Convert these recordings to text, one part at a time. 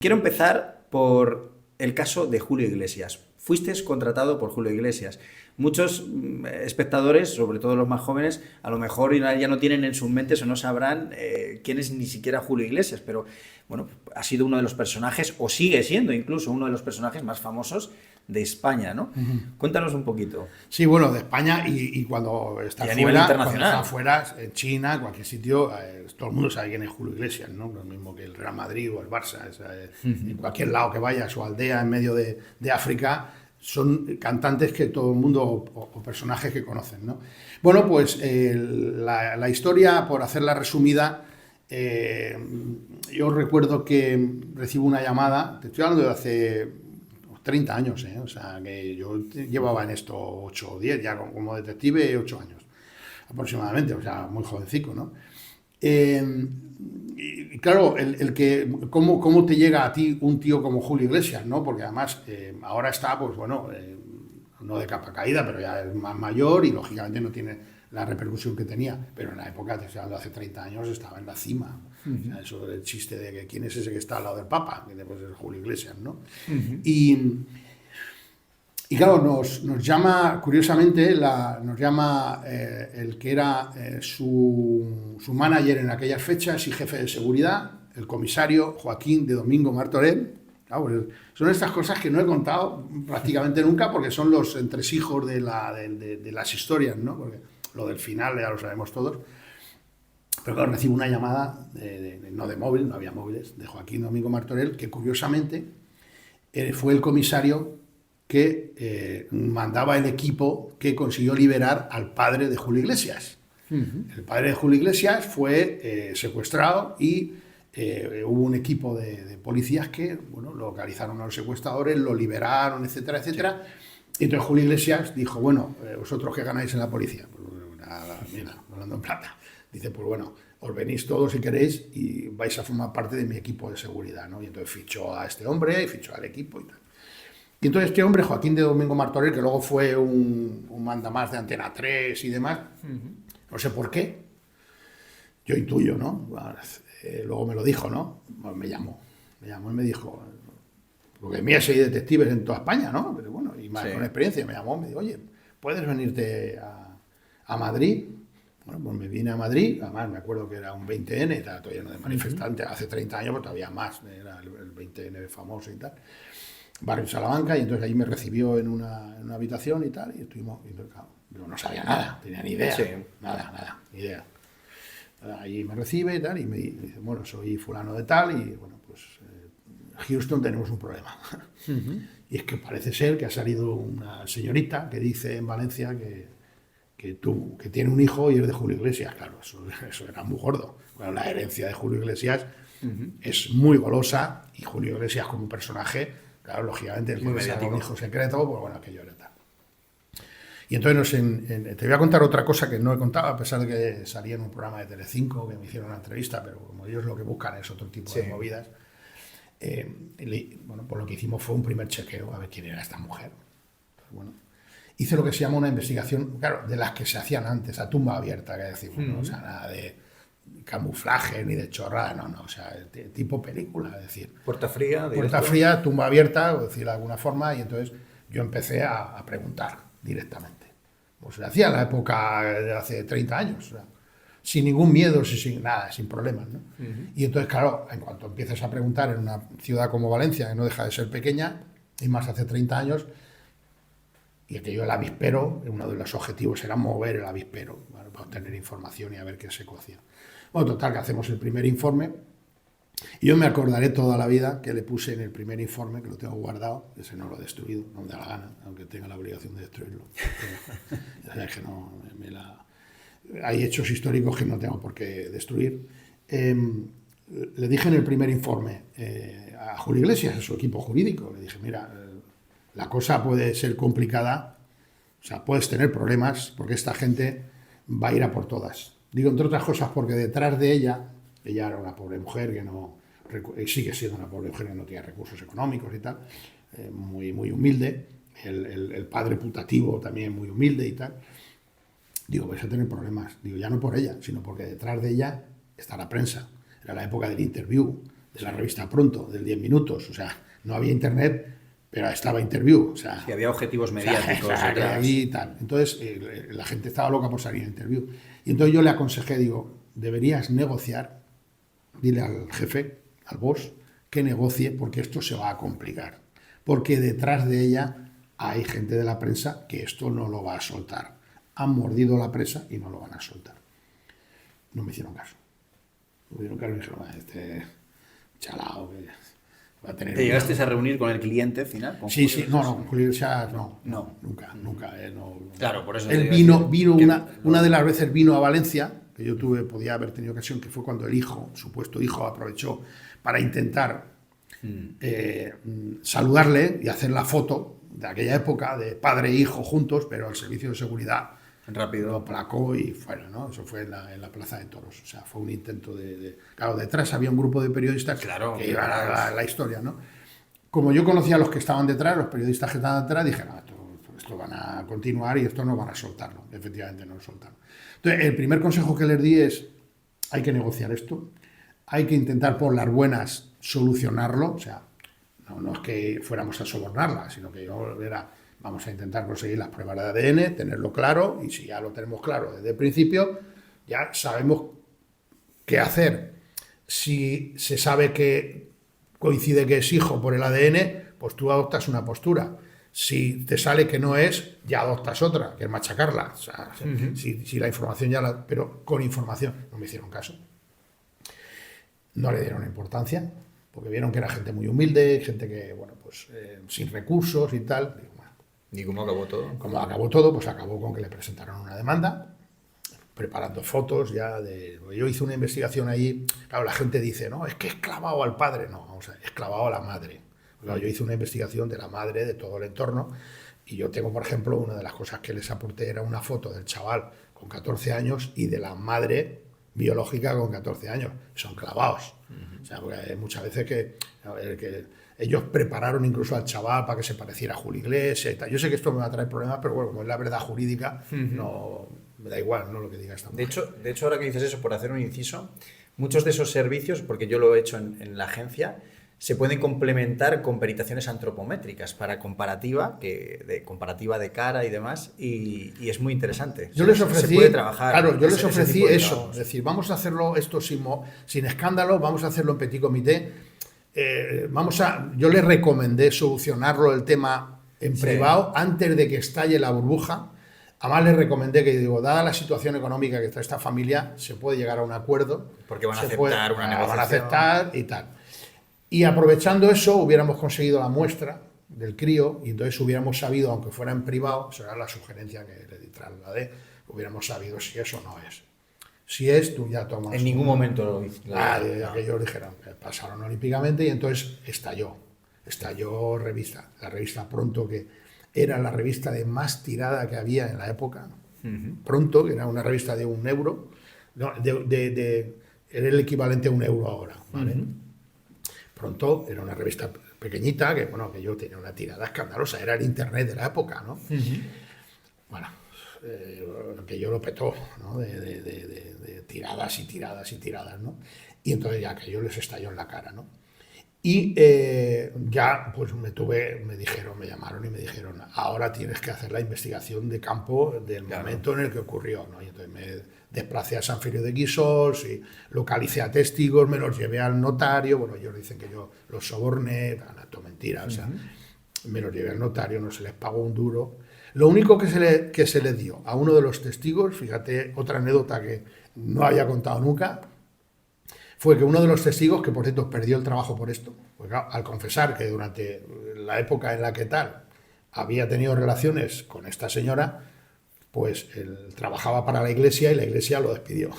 Quiero empezar por el caso de Julio Iglesias. Fuiste contratado por Julio Iglesias. Muchos espectadores, sobre todo los más jóvenes, a lo mejor ya no tienen en sus mentes o no sabrán quién es ni siquiera Julio Iglesias, pero bueno, ha sido uno de los personajes, o sigue siendo incluso uno de los personajes más famosos de España, ¿no? Cuéntanos un poquito. Sí, bueno, de España y cuando está Y a nivel fuera, internacional. cuando está fuera, en China, cualquier sitio, todo el mundo sabe quién es Julio Iglesias, ¿no? Lo mismo que el Real Madrid o el Barça. En cualquier lado que vaya, su aldea en medio de África, son cantantes que todo el mundo o personajes que conocen, ¿no? Bueno, pues la historia, por hacerla resumida, yo recuerdo que recibo una llamada, te estoy hablando de hace 30 años, o sea, que yo llevaba en esto 8 o 10, ya como detective, 8 años aproximadamente, o sea, muy jovencico, ¿no? Y claro, ¿cómo te llega a ti un tío como Julio Iglesias, ¿no? Porque además ahora está, pues bueno, no de capa caída, pero ya es más mayor y lógicamente no tiene la repercusión que tenía, pero en la época, te estoy hablando de hace 30 años, estaba en la cima. O sea, eso del chiste de que quién es ese que está al lado del Papa, que después es Julio Iglesias, ¿no? Y claro, nos llama, curiosamente, nos llama el que era su manager en aquellas fechas y jefe de seguridad, el comisario Joaquín de Domingo Martorell. Claro, pues son estas cosas que no he contado prácticamente nunca porque son los entresijos de las historias, ¿no? Porque lo del final ya lo sabemos todos. Pero claro, recibo una llamada, no de móvil, no había móviles, de Joaquín Domingo Martorell, que curiosamente fue el comisario que mandaba el equipo que consiguió liberar al padre de Julio Iglesias. El padre de Julio Iglesias fue secuestrado y hubo un equipo de policías que, bueno, localizaron a los secuestradores, lo liberaron, etcétera, etcétera. Y entonces Julio Iglesias dijo, bueno, ¿vosotros qué ganáis en la policía? Pues nada, mira, hablando en plata. Dice, pues bueno, os venís todos si queréis y vais a formar parte de mi equipo de seguridad, ¿no? Y entonces fichó a este hombre y fichó al equipo y tal. Y entonces este hombre, Joaquín de Domingo Martorell, que luego fue un mandamás de Antena 3 y demás, no sé por qué, yo intuyo, ¿no? Luego me lo dijo, ¿no? Me llamó y me dijo, porque mía soy detectives en toda España, ¿no? Pero bueno, y más con experiencia, me llamó, me dijo, oye, ¿puedes venirte a Madrid? Bueno, pues me vine a Madrid, además me acuerdo que era un 20N, estaba todavía no de manifestante, hace 30 años, pero todavía más, era el 20N famoso y tal. Barrio Salamanca, y entonces ahí me recibió en una habitación y tal, y estuvimos, pero no sabía nada, tenía ni idea, nada, ni idea. Ahí me recibe y tal, y me dice, bueno, soy fulano de tal, y bueno, pues Houston tenemos un problema. Y es que parece ser que ha salido una señorita que dice en Valencia que tiene un hijo y es de Julio Iglesias. Claro, eso era muy gordo. Bueno, la herencia de Julio Iglesias es muy golosa, y Julio Iglesias como personaje, claro, lógicamente, el que sea un hijo secreto, pues bueno, aquello era tal. Y entonces te voy a contar otra cosa que no he contado, a pesar de que salía en un programa de Telecinco, que me hicieron una entrevista, pero como ellos lo que buscan es otro tipo de movidas. Bueno, pues lo que hicimos fue un primer chequeo a ver quién era esta mujer. Entonces, bueno, hice lo que se llama una investigación, claro, de las que se hacían antes, a tumba abierta, que decimos, ¿no? O sea, nada de camuflaje ni de chorrada, no, o sea, tipo película, es decir, Puerta fría, puerta fría, tumba abierta, o decirlo de alguna forma, y entonces yo empecé a preguntar directamente. Pues se hacía en la época de hace 30 años, o sea, sin ningún miedo, sin nada, sin problemas, ¿no? Y entonces, claro, en cuanto empiezas a preguntar en una ciudad como Valencia, que no deja de ser pequeña, y más hace 30 años, y aquello el avispero, uno de los objetivos era mover el avispero, ¿vale? Para obtener información y a ver qué se cocía. Bueno, total, que hacemos el primer informe, y yo me acordaré toda la vida que le puse en el primer informe, que lo tengo guardado, ese no lo he destruido, no me da la gana, aunque tenga la obligación de destruirlo. Que no, hay hechos históricos que no tengo por qué destruir. Le dije en el primer informe a Julio Iglesias, a su equipo jurídico, le dije, mira, la cosa puede ser complicada, o sea, puedes tener problemas, porque esta gente va a ir a por todas. Digo, entre otras cosas, porque detrás de ella era una pobre mujer que no, sigue siendo una pobre mujer que no tiene recursos económicos y tal, muy, muy humilde, el padre putativo también muy humilde y tal. Digo, vais a tener problemas. Digo, ya no por ella, sino porque detrás de ella está la prensa. Era la época del interview. de la revista Pronto, del 10 minutos. O sea, no había internet, pero estaba Interview. O sea, Sí, había objetivos mediáticos. detrás. Y tal. Entonces, la gente estaba loca por salir en Interview. Y entonces yo le aconsejé, digo, deberías negociar, dile al jefe, al boss, que negocie, porque esto se va a complicar. Porque detrás de ella hay gente de la prensa que esto no lo va a soltar. Han mordido la presa y no lo van a soltar. No me hicieron caso. No me hicieron caso y me dijeron, este chalao que va a tener... ¿Te llegaste a reunir con el cliente final? ¿Con Sí, Julio sí, Iglesias? no, con Julio Iglesias no. No. Nunca. No. Claro, por eso te Él digo, vino que- una de las veces vino a Valencia, que yo podía haber tenido ocasión, que fue cuando el hijo, supuesto hijo, aprovechó para intentar saludarle y hacer la foto de aquella época de padre e hijo juntos, pero el servicio de seguridad Rápido. lo aplacó y fuera, ¿no? Eso fue en la Plaza de Toros. O sea, fue un intento Claro, detrás había un grupo de periodistas Claro, que iban a la historia, ¿no? Como yo conocía a los que estaban detrás, los periodistas que estaban detrás, dije, no, esto van a continuar y esto no van a soltarlo. Efectivamente, no lo soltaron. Entonces, el primer consejo que les di es, hay que negociar esto, hay que intentar por las buenas solucionarlo, o sea, no es que fuéramos a sobornarla, sino que vamos a intentar conseguir las pruebas de ADN, tenerlo claro, y si ya lo tenemos claro desde el principio, ya sabemos qué hacer. Si se sabe que coincide que es hijo por el ADN, pues tú adoptas una postura. Si te sale que no es, ya adoptas otra, que es machacarla. O sea, si la información ya la... Pero con información no me hicieron caso. No le dieron importancia, porque vieron que era gente muy humilde, gente que, bueno, pues sin recursos y tal. Digo, bueno, ¿Y cómo acabó todo? como acabó todo, pues acabó con que le presentaron una demanda, preparando fotos ya de... Yo hice una investigación allí, claro, la gente dice, no, es que es clavado al padre. No, vamos a ver, es clavado a la madre. Claro, yo hice una investigación de la madre, de todo el entorno, y yo tengo, por ejemplo, una de las cosas que les aporté era una foto del chaval con 14 años y de la madre biológica con 14 años. Son clavados. O sea, porque hay muchas veces que ellos prepararon incluso al chaval para que se pareciera a Julio Iglesias y tal. Yo sé que esto me va a traer problemas, pero bueno, como es la verdad jurídica, no me da igual, ¿no? Lo que diga esta mujer. De hecho, ahora que dices eso, por hacer un inciso, muchos de esos servicios, porque yo lo he hecho en la agencia, se pueden complementar con peritaciones antropométricas para comparativa, de comparativa de cara y demás, y es muy interesante. Yo les ofrecí, se puede trabajar. claro, yo les ese ofrecí tipo de eso, trabajos. es decir, vamos a hacerlo esto sin escándalo, vamos a hacerlo en petit comité. Yo les recomendé solucionarlo el tema en privado antes de que estalle la burbuja. Además les recomendé que, digo, dada la situación económica que está esta familia, se puede llegar a un acuerdo. Porque van a se aceptar una negociación. Van a aceptar y tal. Y aprovechando eso, hubiéramos conseguido la muestra del crío y entonces hubiéramos sabido, aunque fuera en privado, eso era la sugerencia que le trasladé, hubiéramos sabido si eso no es. Si es, tú ya tomas... En ningún momento lo hice. Aquellos dijeron, pasaron olímpicamente y entonces estalló la revista Pronto, que era la revista de más tirada que había en la época. Pronto, que era una revista de €1, no, era el equivalente a €1 ahora, ¿vale? Pronto era una revista pequeñita que, bueno, que yo tenía una tirada escandalosa, era el internet de la época, ¿no? Bueno, que yo lo petó, ¿no? De tiradas y tiradas y tiradas, ¿no? Y entonces ya que yo les estalló en la cara, ¿no? Y ya pues me llamaron y me dijeron, ahora tienes que hacer la investigación de campo del momento en el que ocurrió, ¿no? Y entonces me desplacé a San Feliu de Guíxols y localicé a testigos, me los llevé al notario, bueno, ellos dicen que yo los soborné, esto mentira, o sea, me los llevé al notario, no se les pagó un duro. Lo único que se le dio a uno de los testigos, fíjate, otra anécdota que no había contado nunca, fue que uno de los testigos, que por cierto perdió el trabajo por esto, pues claro, al confesar que durante la época en la que tal había tenido relaciones con esta señora, pues él trabajaba para la iglesia y la iglesia lo despidió.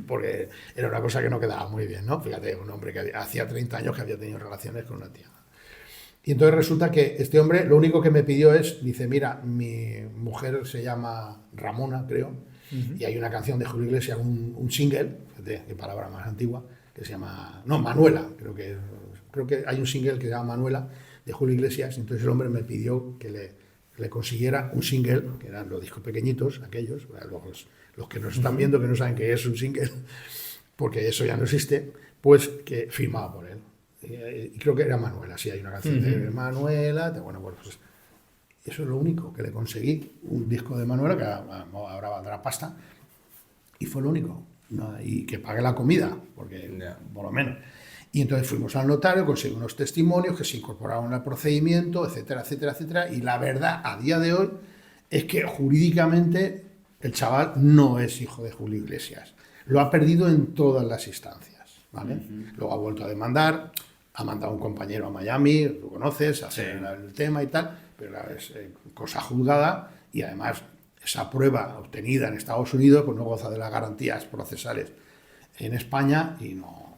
Porque era una cosa que no quedaba muy bien, ¿no? Fíjate, un hombre que hacía 30 años que había tenido relaciones con una tía. Y entonces resulta que este hombre lo único que me pidió dice, mira, mi mujer se llama Ramona, creo, y hay una canción de Julio Iglesias, un single, fíjate qué palabra más antigua, que se llama, no, Manuela, creo que hay un single que se llama Manuela, de Julio Iglesias, entonces el hombre me pidió que le consiguiera un single, que eran los discos pequeñitos, aquellos, los que nos están viendo que no saben qué es un single, porque eso ya no existe, pues que firmado por él. Y creo que era Manuela, sí, hay una canción de Manuela, bueno, pues eso es lo único que le conseguí, un disco de Manuela, que ahora valdrá pasta, y fue lo único, ¿no? Y que pague la comida, porque por lo menos. Y entonces fuimos al notario, conseguí unos testimonios que se incorporaron al procedimiento, etcétera, etcétera, etcétera, y la verdad, a día de hoy, es que jurídicamente el chaval no es hijo de Julio Iglesias. Lo ha perdido en todas las instancias, ¿vale? Luego ha vuelto a demandar, ha mandado un compañero a Miami, lo conoces, a hacer el tema y tal, pero es cosa juzgada y además esa prueba obtenida en Estados Unidos pues no goza de las garantías procesales en España y no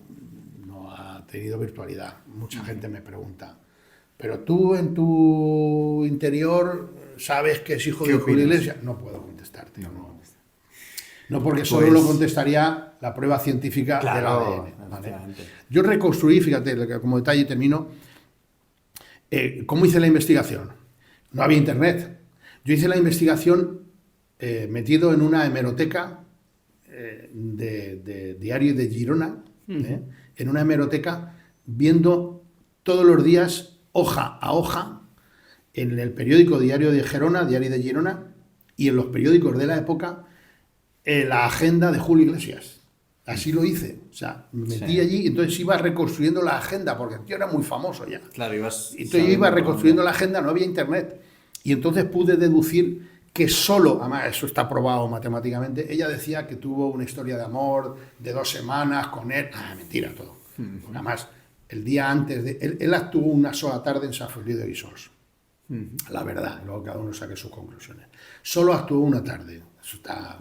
ha tenido virtualidad. Mucha gente me pregunta, pero tú en tu interior sabes que es hijo de Julio Iglesias. No puedo contestarte. No, porque solo lo contestaría la prueba científica del ADN. ¿Vale? Yo reconstruí, fíjate, como detalle termino, ¿cómo hice la investigación? No había internet. Yo hice la investigación metido en una hemeroteca de Diario de Girona, en una hemeroteca, viendo todos los días, hoja a hoja, en el periódico Diario de Gerona, Diario de Girona, y en los periódicos de la época, la agenda de Julio Iglesias. Así lo hice. O sea, me metí allí y entonces iba reconstruyendo la agenda, porque el tío era muy famoso ya. Claro, entonces yo iba reconstruyendo la agenda, no había internet. Y entonces pude deducir que solo, además eso está probado matemáticamente, ella decía que tuvo una historia de amor de 2 semanas con él. Mentira todo. Porque además, el día antes de... Él actuó una sola tarde en San Feliu de Guíxols. La verdad, luego cada uno saque sus conclusiones. Solo actuó una tarde. Eso está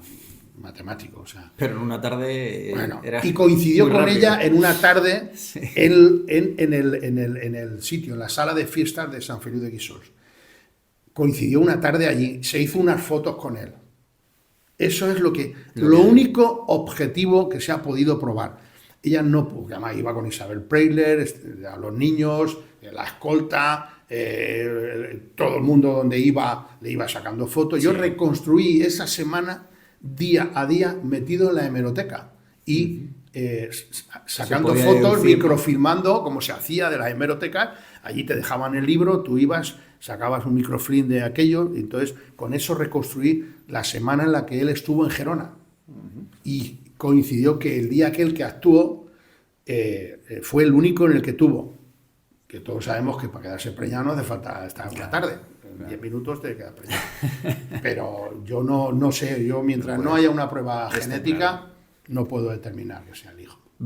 matemático, o sea. Pero en una tarde era y coincidió con rápido. ella en una tarde en el sitio, en la sala de fiestas de San Feliu de Guíxols. Coincidió una tarde allí, se hizo unas fotos con él. Eso es lo único objetivo que se ha podido probar. Ella no, porque además iba con Isabel Preisler, a los niños, la escolta, todo el mundo donde iba le iba sacando fotos. Yo reconstruí esa semana día a día metido en la hemeroteca y sacando fotos, microfilmando como se hacía de las hemerotecas. Allí te dejaban el libro, tú ibas, sacabas un microfilm de aquello y entonces con eso reconstruí la semana en la que él estuvo en Gerona. Y coincidió que el día aquel que actuó fue el único en el que tuvo, que todos sabemos que para quedarse preñado no hace falta estar una tarde, en 10 minutos te quedas preñado. Pero yo no sé, yo mientras no haya una prueba genética no puedo determinar que sea el hijo.